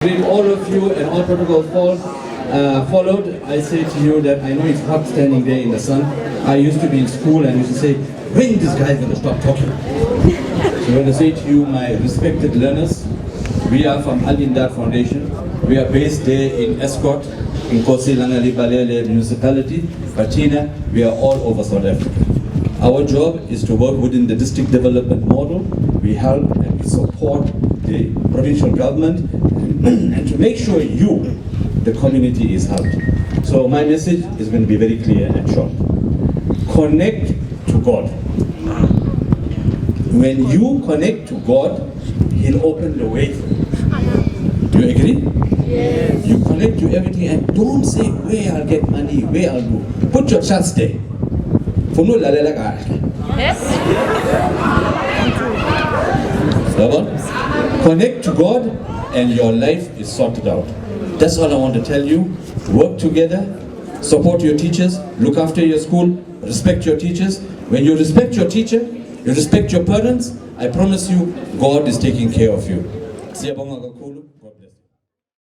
With all of you and all protocols followed, I say to you that I know it's hot standing there in the sun. I used to be in school and used to say, when this guy is going to stop talking? So I want to say to you, my respected learners, we are from Al-Imdad Foundation. We are based there in Escort, in Kosi Langali Balele municipality, Patina. We are all over South Africa. Our job is to work within the district development model. We help and we support the provincial government and to make sure you, the community, is helped. So my message is going to be very clear and short. Connect to God. When you connect to God, He'll open the way. Do you agree? Yes. You connect to everything and don't say where I'll get money, where I'll go. Put your trust there. Yes. Connect to God and your life is sorted out. That's all I want to tell you. Work together, support your teachers, look after your school, respect your teachers. When you respect your teacher, you respect your parents, I promise you, God is taking care of you. God bless you.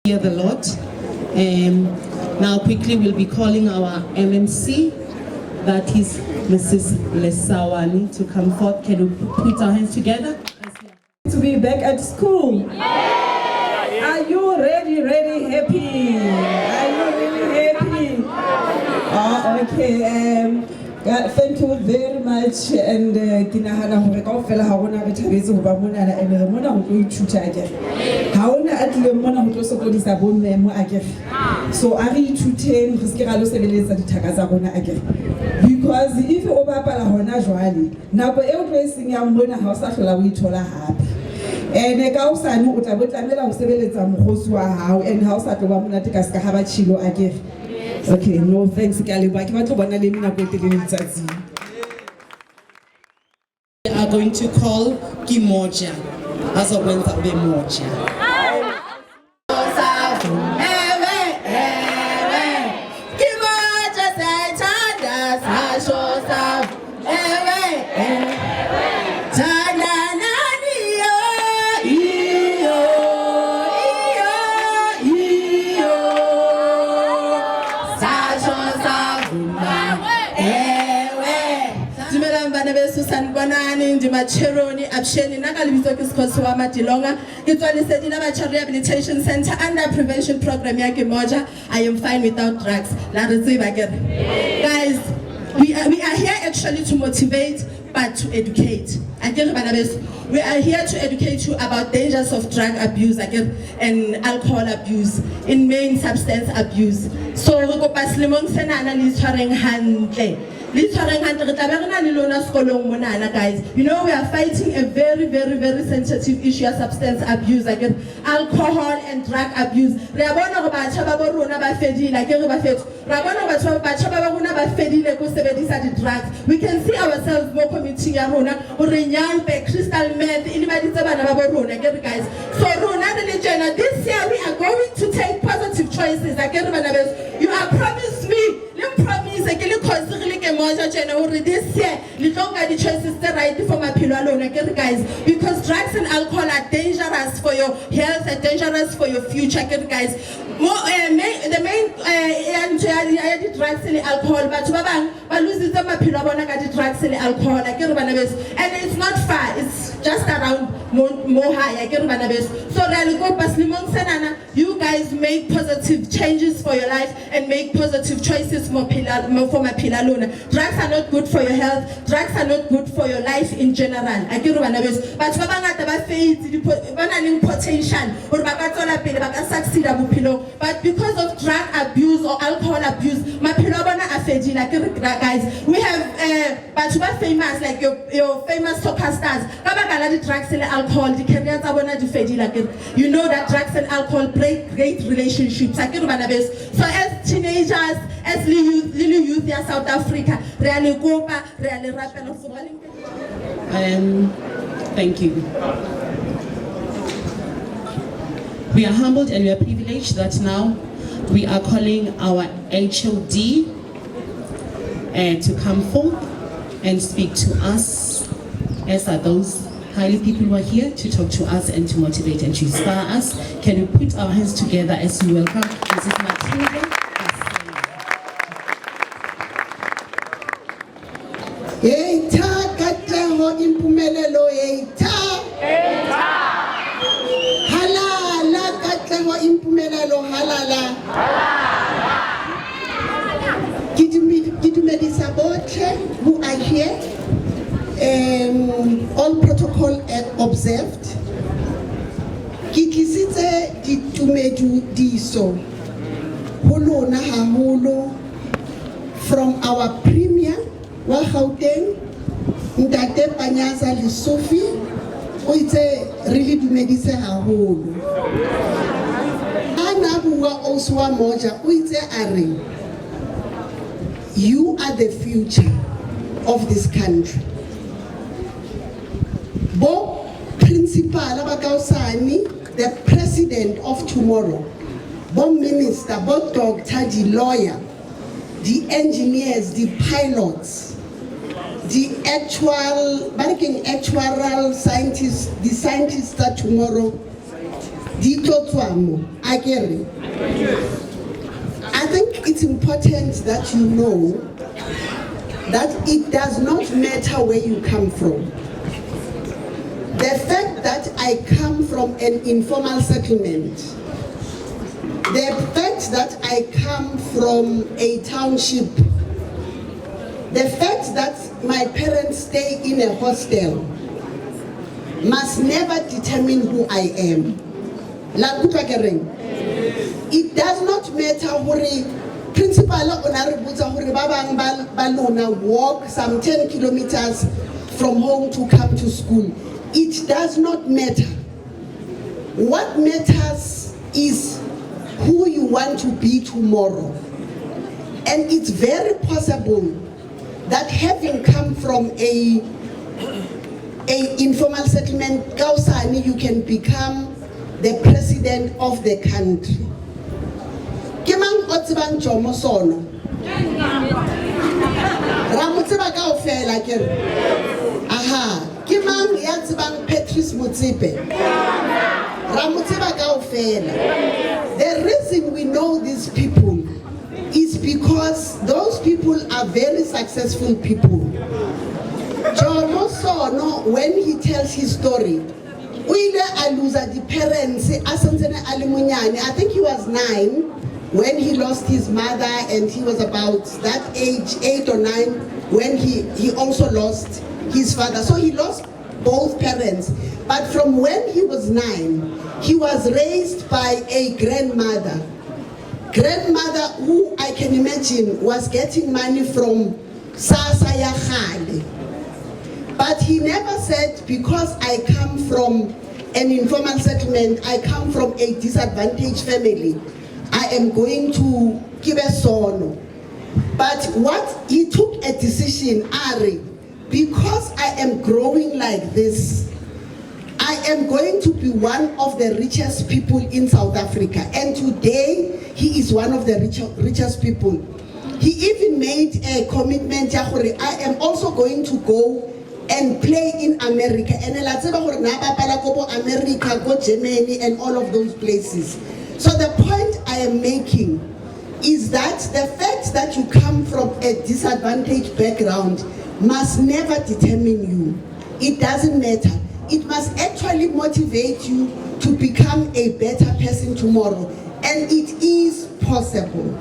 Hear the Lord. Now quickly we'll be calling our MMC, that is Mrs. Lesawani, to come forth. Can we put our hands together? To be back at school. Are you really happy? Are you really happy? Oh, okay. Thank you very much. And kinahana hore kaofela ha rona re thabetse ho ba mona and re mona ho tlo ithuta akere. Ha ona a tlile mona ho tlo sokodisa bo mmemo akere. So a re ithuteng re se ke ra lo sebeletsa dithaka tsa rona akere. Because if o bapala hona jwale nako e o tlo e senyang mona ha o sa hlola o ithola hape. And ka usane o tla botlamela ho sebeletsa mogotsi wa hao and ha o sa tlo ba monate ka ska ha ba tshilo akere. Okay, no thanks Kali. We are going to call Kimoja as a went up the Moja. Macheroni Absheni Nagalibizok is Koswama Dilonga. It's only said in a rehabilitation center under prevention program Yakimoja. I am fine without drugs. Guys, we are here actually to motivate but to educate. We are here to educate you about dangers of drug abuse and alcohol abuse, in main substance abuse. So we go past limong senana litwaring handle. Guys, you know we are fighting a very sensitive issue of substance abuse, alcohol and drug abuse. We can see ourselves more committing crystal meth, guys. So this year we are going to take positive choices. You have promised me. This year, the choices the right for my pillow, guys, because drugs and alcohol are dangerous for your health and dangerous for your future, guys. The main drugs and alcohol, but losing them my pillow drugs and alcohol, and it's not far, it's just around more high, so you guys make positive changes for your life and make positive choices for my pillar. Drugs are not good for your health. Drugs are not good for your life in general. But but because of drug abuse or alcohol abuse, my guys, we have famous like your famous soccer stars. Drugs and alcohol, you know that drugs and alcohol break great relationships. So as teenagers, as little youth here in South Africa, thank you. We are humbled and we are privileged that now we are calling our HOD to come forth and speak to us, as are those highly people who are here to talk to us and to motivate and to inspire us. Can we put our hands together as we welcome Mrs. Matilda? Yeita Katleho-Impumelelo yeita. Halala Katleho-Impumelelo halala. Kidumedisa bote who are here. All protocol observed. Kikisitse ditumedu diso. Holo na hamulo from our premier wa Gauteng, Ntate Panyaza Lesofi, o itse really dumedise haholo. Ana bua oswa moja, o itse are, you are the future of this country. Bo principal Abakausani, the president of tomorrow, bo minister, bo doctor, the lawyer, the engineers, the pilots, the actual scientists, the scientists that tomorrow, the Totuamo, Ageri. I think it's important that you know that it does not matter where you come from. The fact that I come from an informal settlement, the fact that I come from a township, the fact that my parents stay in a hostel must never determine who I am. It does not matter who principal walk some 10 kilometers from home to come to school. It does not matter. What matters is who you want to be tomorrow. And it's very possible that having come from a informal settlement, Kausani, you can become the president of the country. Kimang otsibang chomo sono. Ramutsiba kaofela kere. Aha. Kimang yatsibang Patrice Mutsipe. Ramutsiba kaofela. The reason we know these people is because those people are very successful people. Jomo Sono, when he tells his story, Uile aluza the parents, I think he was 9 when he lost his mother, and he was about that age, 8 or 9, when he also lost his father. So he lost both parents. But from when he was 9, he was raised by a grandmother who I can imagine was getting money from Sasa ya Khale. But he never said, because I come from an informal settlement, I come from a disadvantaged family, I am going to give a sono. But what he took a decision, Ari, because I am growing like this, I am going to be one of the richest people in South Africa. And today, he is one of the richest people. He even made a commitment, I am also going to go and play in America. And America, go Germany, and all of those places. So the point I am making is that the fact that you come from a disadvantaged background must never determine you. It doesn't matter. It must actually motivate you to become a better person tomorrow. And it is possible.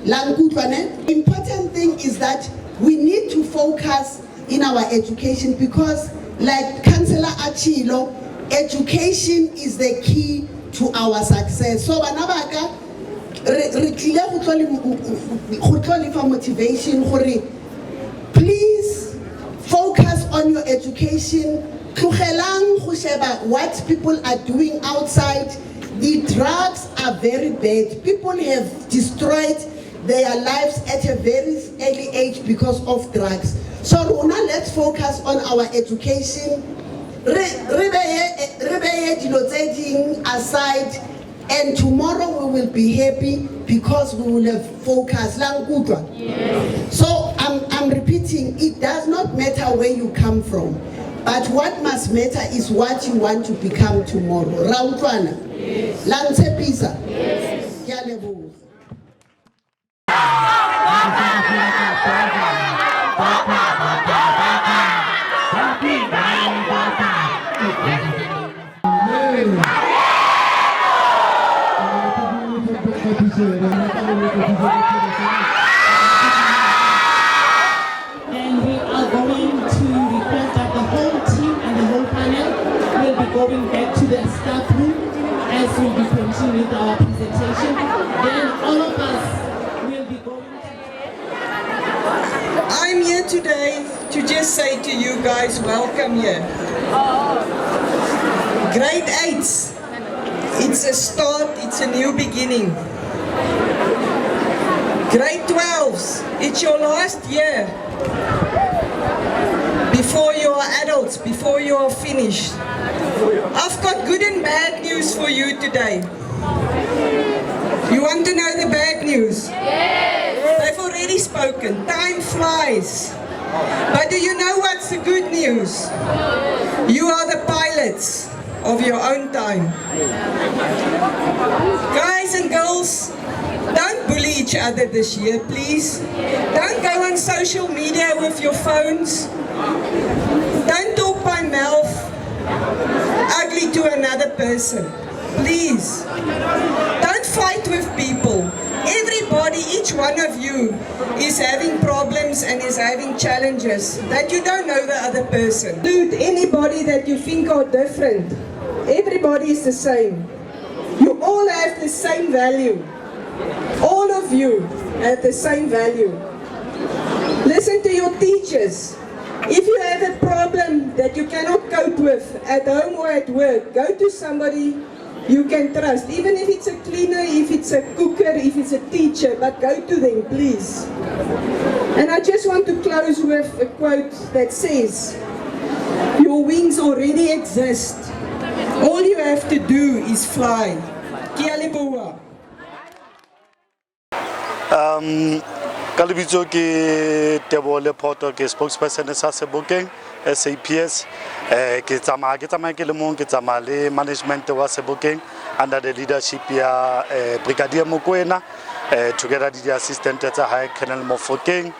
The important thing is that we need to focus in our education, because like Councillor Achilo, education is the key to our success. So Banabaka, for motivation, please focus on your education. What people are doing outside, the drugs are very bad. People have destroyed their lives at a very early age because of drugs. So Rona, let's focus on our education. Aside, and tomorrow we will be happy because we will have focus. So I'm repeating, it does not matter where you come from. But what must matter is what you want to become tomorrow. Rautwana? Lantse pizza? Yes. And we are going to request that the whole team and the whole panel will be going back to the staff room as we'll be continuing with our presentation. Then all of us will be going to... I'm here today to just say to you guys, welcome here. Grade 8, it's a start, it's a new beginning. Grade 12s, it's your last year. Before you are adults, before you are finished. I've got good and bad news for you today. You want to know the bad news? Yes. They've already spoken. Time flies. But do you know what's the good news? You are the pilots of your own time. Guys and girls, don't bully each other this year, please. Don't go on social media with your phones. Don't talk by mouth ugly to another person. Please. Don't fight with people. Everybody, each one of you is having problems and is having challenges that you don't know the other person. Include anybody that you think are different. Everybody is the same. You all have the same value. All of you have the same value. Listen to your teachers. If you have a problem that you cannot cope with at home or at work, go to somebody you can trust. Even if it's a cleaner, if it's a cooker, if it's a teacher, but go to them, please. And I just want to close with a quote that says, your wings already exist. All you have to do is fly. Kia leboha. Ka lebitso ke Teboho Lephoto ke spokesperson sa Sebokeng SAPS ke tsamaya ke le mong ke tsamaya le management wa Sebokeng under the leadership ya Brigadier Mokoena together with the assistant tsa High Colonel Mofokeng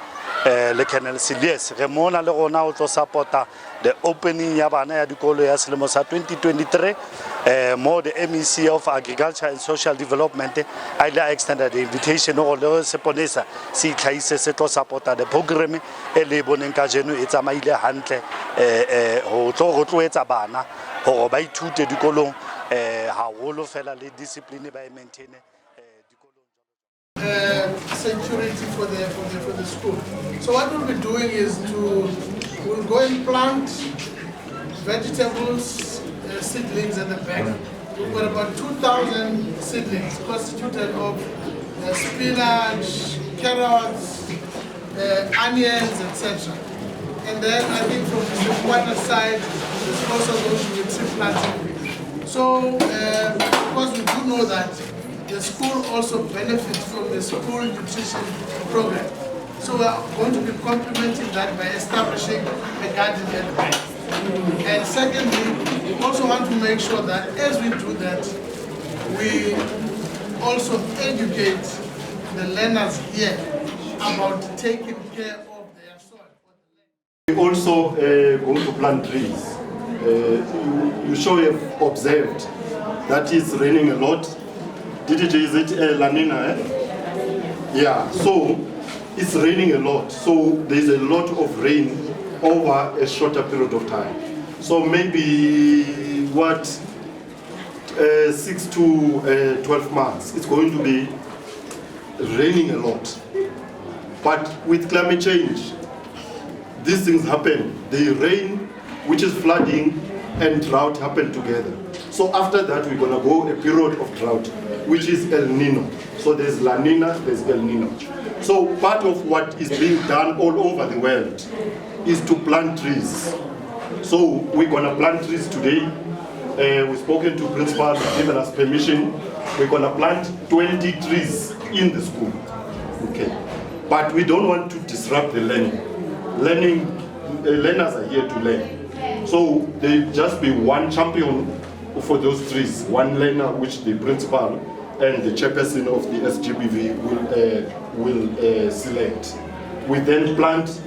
le Colonel Silies re mona le rona o tlo supporta the opening ya bana ya dikolo ya selemo sa 2023 more the MEC of Agriculture and Social Development I extended the invitation go le seponesa se itlhaise se tlo supporta the program e le boneng ka jeno e tsamaile hantle ho tlo etsa bana go ba ithute dikolong ha holo fela le discipline ba e maintain security for the school. So what we'll be doing is we'll go and plant vegetables, seedlings at the back. We've got about 2,000 seedlings constituted of spinach, carrots, onions, etc. And then I think from the water side, there's also going to be tree planting. So because we do know that the school also benefits from the school nutrition program. So we are going to be complementing that by establishing a garden at the back. And secondly, we also want to make sure that as we do that, we also educate the learners here about taking care of their soil. We also going to plant trees. You sure have observed that it's raining a lot. Is it La Nina? Yeah, so it's raining a lot. So there's a lot of rain over a shorter period of time. So maybe 6 to 12 months, it's going to be raining a lot. But with climate change, these things happen. The rain, which is flooding, and drought happen together. So after that, we're gonna go a period of drought, which is El Nino. So there's La Nina, there's El Nino. So part of what is being done all over the world is to plant trees. So we're gonna plant trees today. We've spoken to principal, given us permission. We're gonna plant 20 trees in the school. Okay. But we don't want to disrupt the learning. Learners are here to learn. So So there just be one champion for those trees, one learner which the principal and the chairperson of the SGBV will select. We then plant,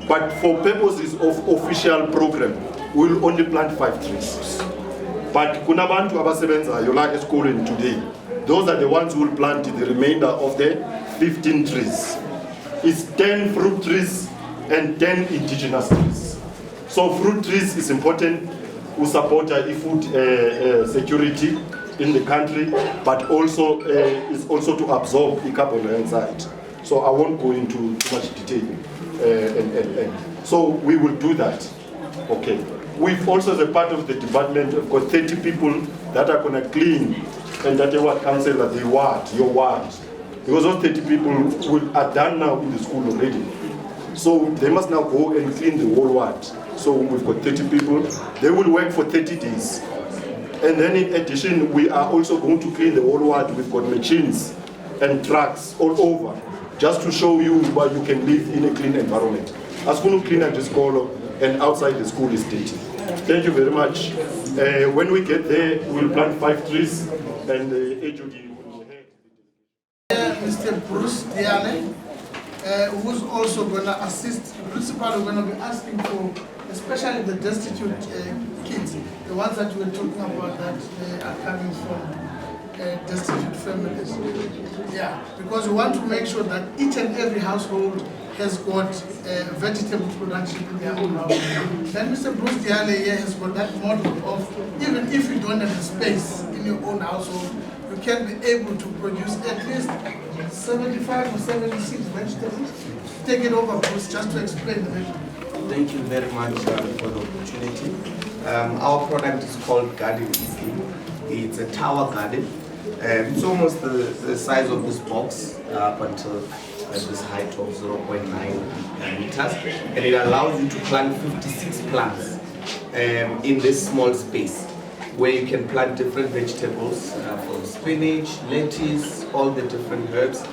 but for purposes of official program, we'll only plant 5 trees. But kuna bantu abasebenzayo la esikoleni today, those are the ones who will plant the remainder of the 15 trees. It's 10 fruit trees and 10 indigenous trees. So fruit trees is important to support food security in the country, but also is also to absorb the carbon dioxide. So I won't go into too much detail. So we will do that. Okay. We've also, as a part of the department, we've got 30 people that are going to clean, and that are what councillor, the ward, your ward. Because those 30 people are done now in the school already. So they must now go and clean the whole ward. So we've got 30 people. They will work for 30 days. And then in addition, we are also going to clean the whole ward. We've got machines and trucks all over, just to show you where you can live in a clean environment. As soon as clean at the school and outside the school is dirty. Thank you very much. When we get there, we'll plant 5 trees and the HOD will head. Mr. Bruce Diane, who's also going to assist the principal. We're going to be asking for, especially the destitute kids, the ones that we were talking about that are coming from destitute families. Yeah, because we want to make sure that each and every household has got vegetable production in their own house. Then Mr. Bruce Diale here has got that model of, even if you don't have the space in your own household, you can be able to produce at least 75 or 76 vegetables. Take it over, Bruce, just to explain the vision. Thank you very much for the opportunity. Our product is called Garden MEC. It's a tower garden. It's almost the size of this box up until this height of 0.9 meters, and it allows you to plant 56 plants in this small space, where you can plant different vegetables from spinach, lettuce, all the different herbs,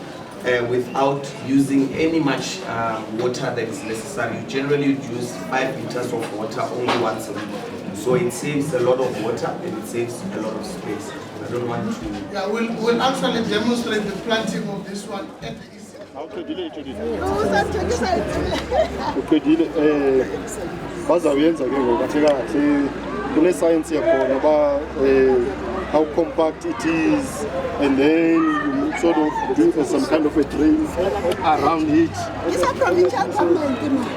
without using any much water that is necessary. You generally use 5 liters of water only once a week. So it saves a lot of water and it saves a lot of space. I don't want to... Yeah, we'll actually demonstrate the planting of this one at the east. Science how compact it is, and then you sort of do some kind of a drain around it. It's a provincial government.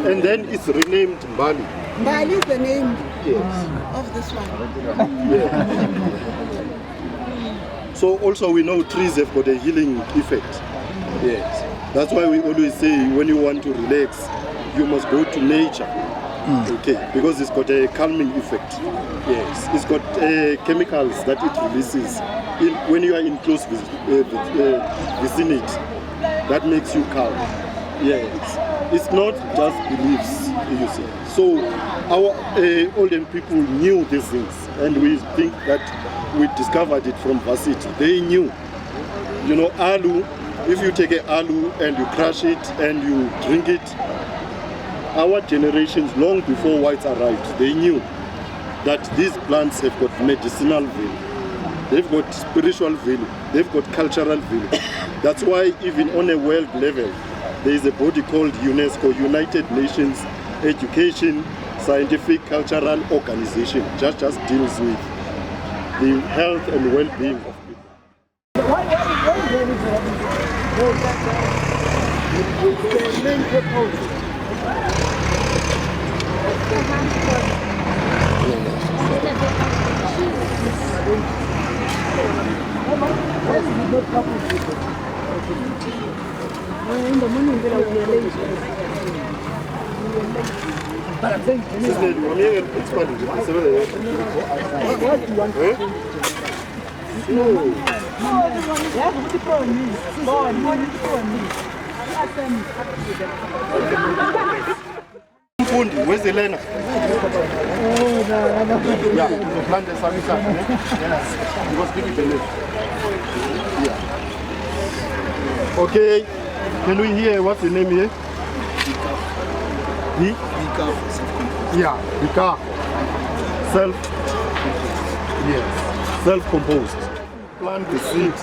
And then it's renamed Mbali. Mbali is the name yes. of this one. Yeah. So also we know trees have got a healing effect. Yes. That's why we always say when you want to relax, you must go to nature. Okay, because it's got a calming effect. Yes, it's got chemicals that it releases when you are in close vicinity. That makes you calm. Yes, it's not just beliefs, you see. So our older people knew these things, and we think that we discovered it from varsity. They knew. You know, alu. If you take an alu and you crush it and you drink it. Our generations, long before whites arrived, they knew that these plants have got medicinal value, they've got spiritual value, they've got cultural value. That's why even on a world level, there is a body called UNESCO, United Nations Education, Scientific, Cultural Organization, just deals with the health and well-being of people. Where's the learner? Yeah, the plant is yes. You must give it a name. Yeah. Okay, can we hear what's the name here? Yeah, dikago. Self-composed. Plant the seed,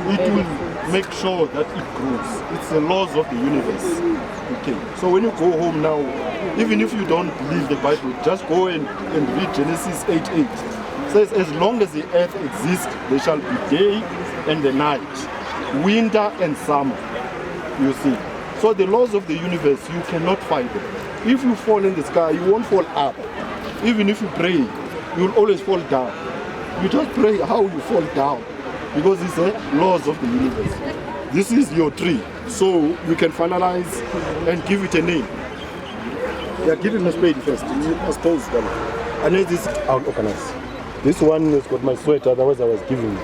it will make sure that it grows. It's the laws of the universe. Okay. So when you go home now, even if you don't believe the Bible, just go and read Genesis 8:8. It says, as long as the earth exists, there shall be day and the night, winter and summer. You see. So the laws of the universe, you cannot fight them. If you fall in the sky, you won't fall up. Even if you pray, you will always fall down. You just pray how you fall down, because it's the laws of the universe. This is your tree, so you can finalize and give it a name. Yeah, give him a spade first. I suppose that. And then this I'll organize. This one has got my sweat, otherwise I was giving it.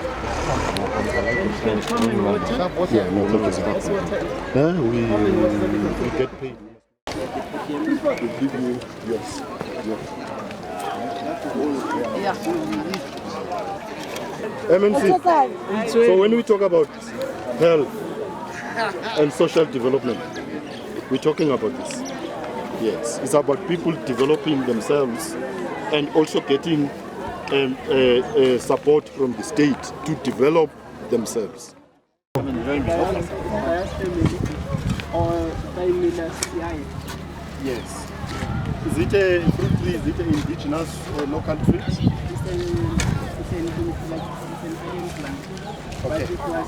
Yeah, no, not we get paid. We give you yours. MNC. So when we talk about health and social development, we're talking about this. Yes, it's about people developing themselves and also getting support from the state to develop themselves. Yes. Is it a fruit tree? Is it an indigenous local tree? It's an alien plant. But it was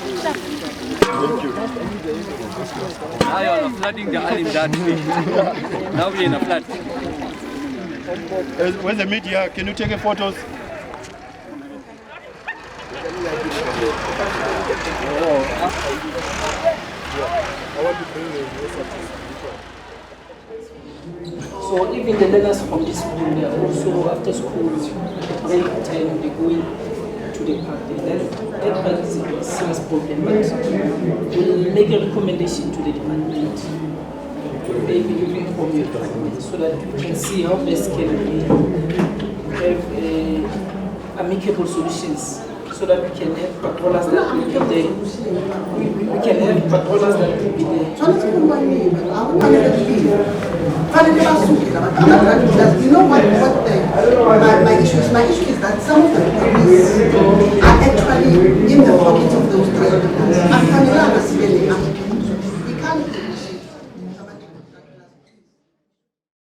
Thank you. Now you're flooding the island that now we're in a flood. Where's the media? Can you take a photos? So even the learners from this school, they are also after school, they time they go to the park. That is a serious problem. But we'll make a recommendation to the department. Maybe you bring from your department so that you can see how best can we have amicable solutions. So that we can have patrollers that will be there. We can have patrollers that will be there. You know what my issue is? My issue is that some of the police are actually in the pockets of those criminals.